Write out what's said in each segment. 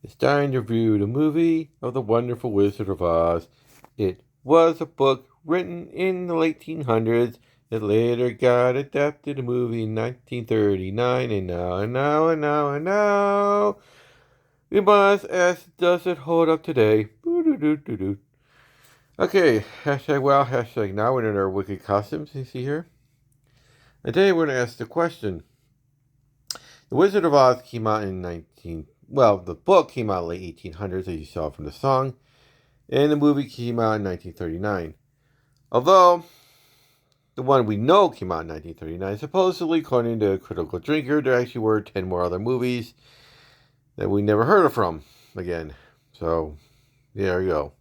It's time to review the movie of The Wonderful Wizard of Oz. It was a book written in the late 1800s. It later got adapted to a movie in 1939, and now, we must ask, does it hold up today? Okay, hashtag wow, hashtag now, we're in our wicked costumes, you see here. And today we're going to ask the question. The Wizard of Oz came out in the book came out in the late 1800s, as you saw from the song, and the movie came out in 1939. Although, the one we know came out in 1939, supposedly, according to Critical Drinker, there actually were 10 more other movies that we never heard of from again. So, there you go.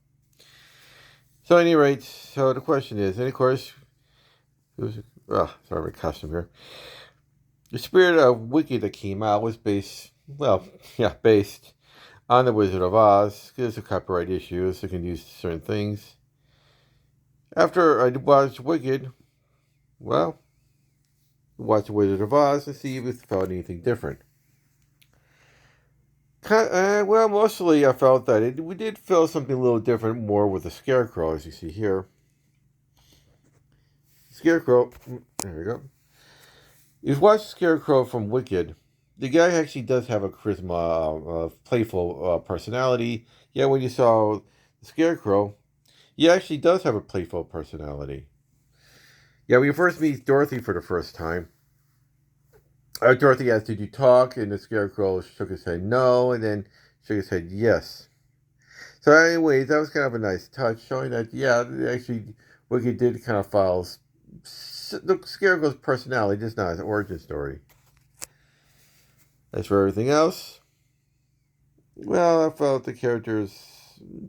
So, at any rate, so the question is, and of course, sorry, my costume here. The Spirit of Wicked that came out was based on The Wizard of Oz, because of copyright issues, so it can use certain things. After I watched Wicked, watch The Wizard of Oz to see if it felt anything different. Mostly I felt that we did feel something a little different more with the Scarecrow, as you see here. Scarecrow, there we go. You've watched Scarecrow from Wicked. The guy actually does have a charisma, playful personality. Yeah, when you saw the Scarecrow, he actually does have a playful personality. Yeah, when you first meet Dorothy for the first time, Dorothy asked, "Did you talk?" And the Scarecrow shook his head no, and then shook his head yes. So, anyways, that was kind of a nice touch, showing that, yeah, actually, Wicked did kind of follow the Scarecrow's personality, just not his origin story. As for everything else, I felt the characters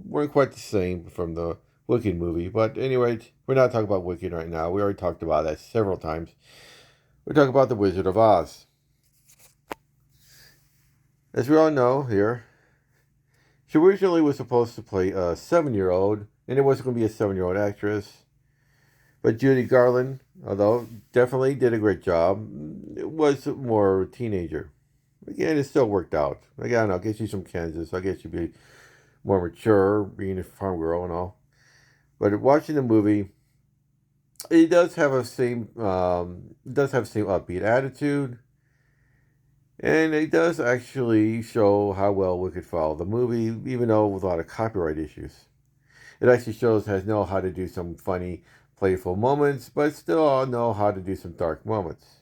weren't quite the same from the Wicked movie. But anyway, we're not talking about Wicked right now. We already talked about that several times. We're talking about The Wizard of Oz. As we all know here, she originally was supposed to play a 7-year-old, and it wasn't going to be a 7-year-old actress. But Judy Garland, although definitely did a great job, it was more a teenager. Again, it still worked out. Again, I guess she's from Kansas. I guess she'd be more mature, being a farm girl and all. But watching the movie, it does have same upbeat attitude, and it does actually show how well we could follow the movie, even though with a lot of copyright issues. It actually has know how to do some funny, playful moments, but still know how to do some dark moments.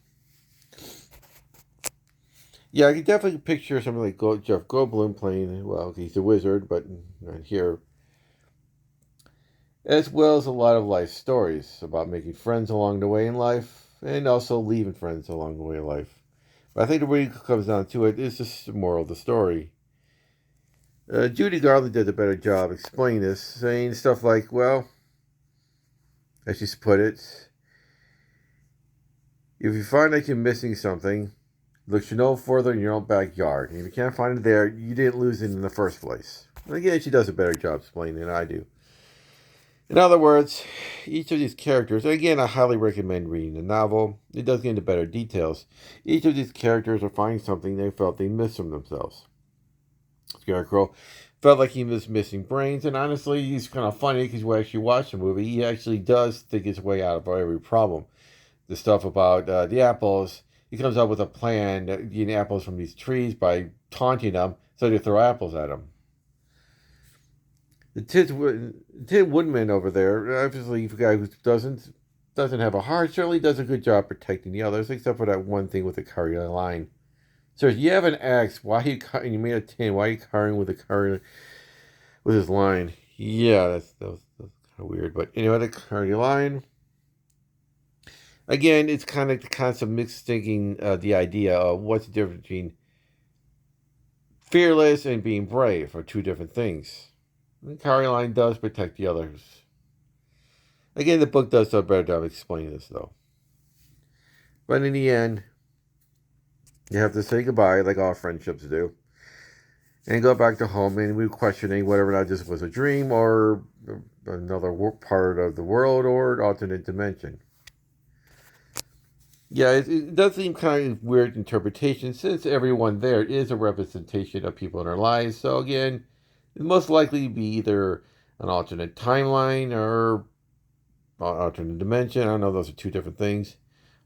Yeah, I can definitely picture something like Jeff Goldblum playing, he's a wizard, but not here. As well as a lot of life stories about making friends along the way in life, and also leaving friends along the way in life. But I think the way it comes down to it is just the moral of the story. Judy Garland did a better job explaining this, saying stuff like, as she's put it, if you find that you're missing something, look no further in your own backyard. And if you can't find it there, you didn't lose it in the first place. And again, she does a better job explaining than I do. In other words, each of these characters, again, I highly recommend reading the novel. It does get into better details. Each of these characters are finding something they felt they missed from themselves. Scarecrow felt like he was missing brains, and honestly, he's kind of funny because when you actually watch the movie, he actually does think his way out of every problem. The stuff about the apples, he comes up with a plan to get apples from these trees by taunting them so they throw apples at him. The Tin Woodman over there, obviously, the guy who doesn't have a heart, certainly does a good job protecting the others, except for that one thing with the carrying line. So if you have an axe, why are you cutting? You made a tin. Why are you carrying with his line? Yeah, that was kind of weird. But anyway, the carrying line. Again, it's kind of the concept mixed thinking the idea of what's the difference between fearless and being brave are two different things. And Caroline does protect the others. Again, the book does a better job explaining this, though. But in the end, you have to say goodbye, like all friendships do, and go back to home, and we're questioning whether or not this was a dream or another part of the world or an alternate dimension. Yeah, it does seem kind of weird interpretation since everyone there is a representation of people in our lives. So again, it most likely be either an alternate timeline or alternate dimension. I don't know; those are two different things.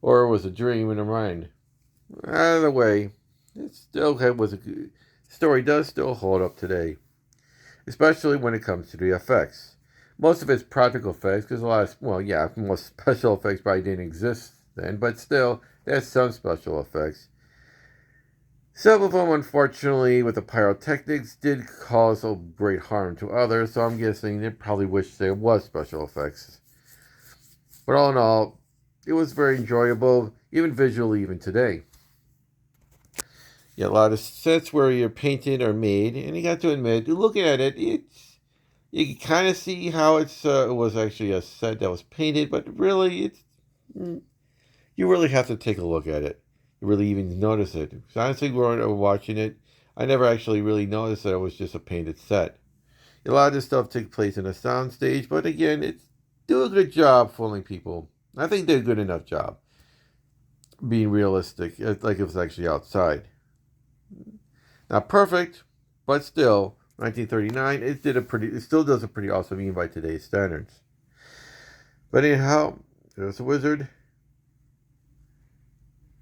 Or it was a dream in her mind. Either way, it still was a good story. Does still hold up today, especially when it comes to the effects. Most of it's practical effects because a lot of, well, yeah, most special effects probably didn't exist then, but still, there's some special effects. Some of them, unfortunately, with the pyrotechnics, did cause a great harm to others, so I'm guessing they probably wish there was special effects. But all in all, it was very enjoyable, even visually, even today. Yeah, a lot of sets where you're painted or made, and you got to admit, looking at it, you can kind of see how it was actually a set that was painted, but really, mm, you really have to take a look at it. You really even notice it. Because honestly, growing up watching it, I never actually really noticed that it was just a painted set. A lot of this stuff takes place in a sound stage, but again, it's do a good job fooling people. I think they did a good enough job being realistic, like it was actually outside. Not perfect, but still, 1939, it still does a pretty awesome even by today's standards. But anyhow, there's a Wizard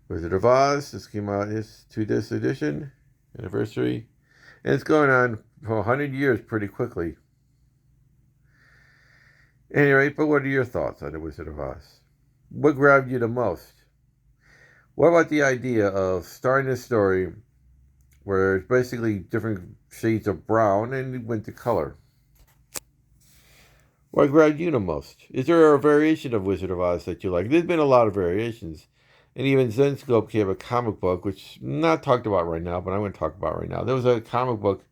of Oz. This came out his 2 disc edition anniversary, and it's going on for 100 years pretty quickly. Anyway, but what are your thoughts on the Wizard of Oz? What grabbed you the most? What about the idea of starting a story where it's basically different shades of brown and it went to color? What grabbed you the most? Is there a variation of Wizard of Oz that you like? There's been a lot of variations. And even Zenscope gave a comic book, which I'm not talked about right now, but I'm going to talk about right now. There was a comic book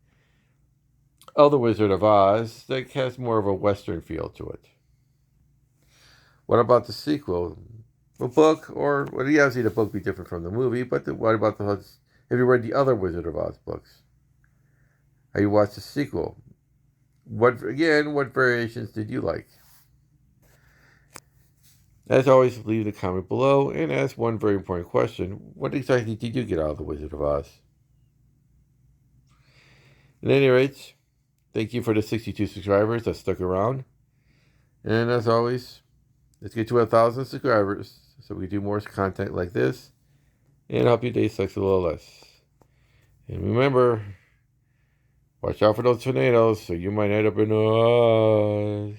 of the Wizard of Oz that has more of a Western feel to it. What about the sequel? A book, or well, obviously the book be different from the movie, but what about the? Have you read the other Wizard of Oz books? Have you watched the sequel? What variations did you like? As always, leave the comment below and ask one very important question. What exactly did you get out of the Wizard of Oz? At any rate, thank you for the 62 subscribers that stuck around. And as always, let's get to 1,000 subscribers so we can do more content like this and help your day sucks a little less. And remember, watch out for those tornadoes so you might end up in Oz.